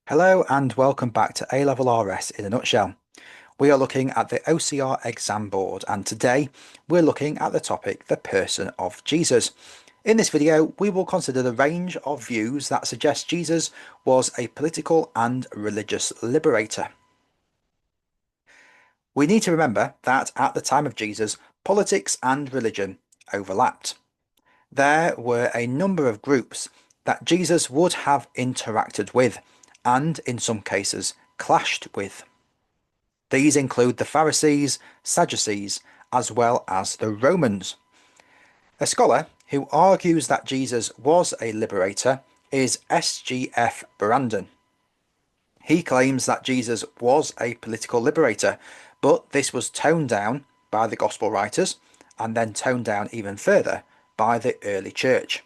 Hello and welcome back to A-Level RS in a nutshell. We are looking at the OCR exam board, and today we're looking at the topic, the person of Jesus. In this video, we will consider the range of views that suggest Jesus was a political and religious liberator. We need to remember that at the time of Jesus, politics and religion overlapped. There were a number of groups that Jesus would have interacted with, and in some cases clashed with. These include the Pharisees, Sadducees, as well as the Romans. A scholar who argues that Jesus was a liberator is S.G.F. Brandon. He claims that Jesus was a political liberator, but this was toned down by the Gospel writers, and then toned down even further by the early church.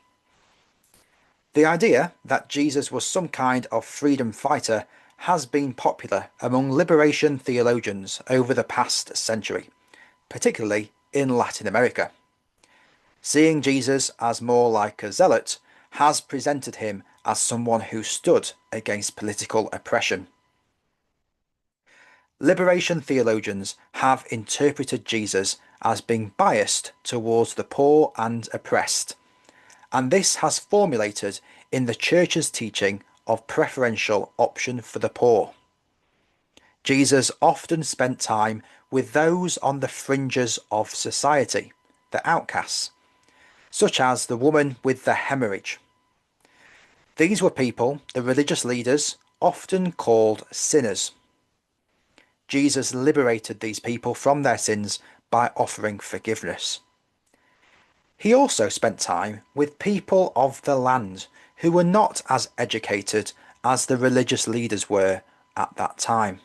The idea that Jesus was some kind of freedom fighter has been popular among liberation theologians over the past century, particularly in Latin America. Seeing Jesus as more like a zealot has presented him as someone who stood against political oppression. Liberation theologians have interpreted Jesus as being biased towards the poor and oppressed, and this has formulated in the Church's teaching of preferential option for the poor. Jesus often spent time with those on the fringes of society, the outcasts, such as the woman with the hemorrhage. These were people the religious leaders often called sinners. Jesus liberated these people from their sins by offering forgiveness. He also spent time with people of the land who were not as educated as the religious leaders were at that time.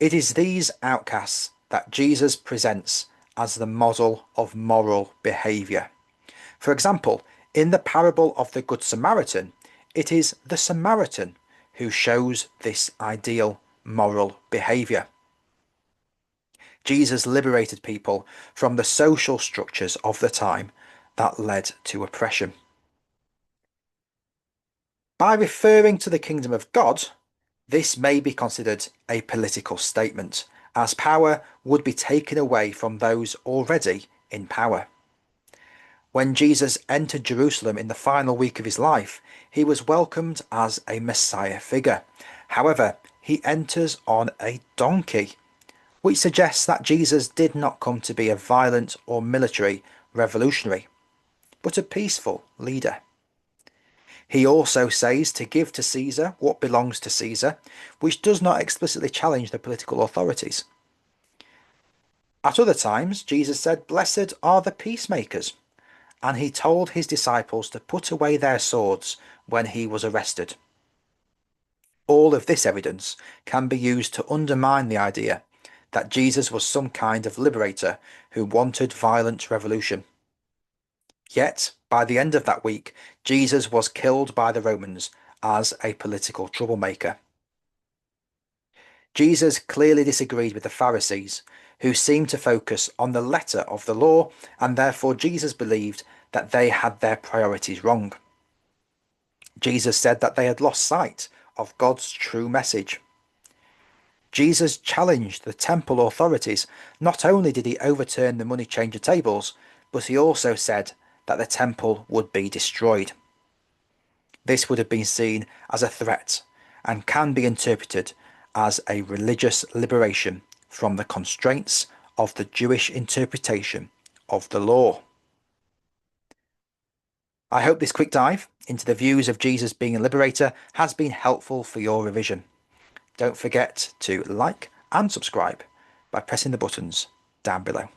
It is these outcasts that Jesus presents as the model of moral behaviour. For example, in the parable of the Good Samaritan, it is the Samaritan who shows this ideal moral behaviour. Jesus liberated people from the social structures of the time that led to oppression. By referring to the kingdom of God, this may be considered a political statement, as power would be taken away from those already in power. When Jesus entered Jerusalem in the final week of his life, he was welcomed as a Messiah figure. However, he enters on a donkey, which suggests that Jesus did not come to be a violent or military revolutionary, but a peaceful leader. He also says to give to Caesar what belongs to Caesar, which does not explicitly challenge the political authorities. At other times, Jesus said, "Blessed are the peacemakers," and he told his disciples to put away their swords when he was arrested. All of this evidence can be used to undermine the idea that Jesus was some kind of liberator who wanted violent revolution. Yet, by the end of that week, Jesus was killed by the Romans as a political troublemaker. Jesus clearly disagreed with the Pharisees, who seemed to focus on the letter of the law, and therefore Jesus believed that they had their priorities wrong. Jesus said that they had lost sight of God's true message. Jesus challenged the temple authorities. Not only did he overturn the money changer tables, but he also said that the temple would be destroyed. This would have been seen as a threat and can be interpreted as a religious liberation from the constraints of the Jewish interpretation of the law. I hope this quick dive into the views of Jesus being a liberator has been helpful for your revision. Don't forget to like and subscribe by pressing the buttons down below.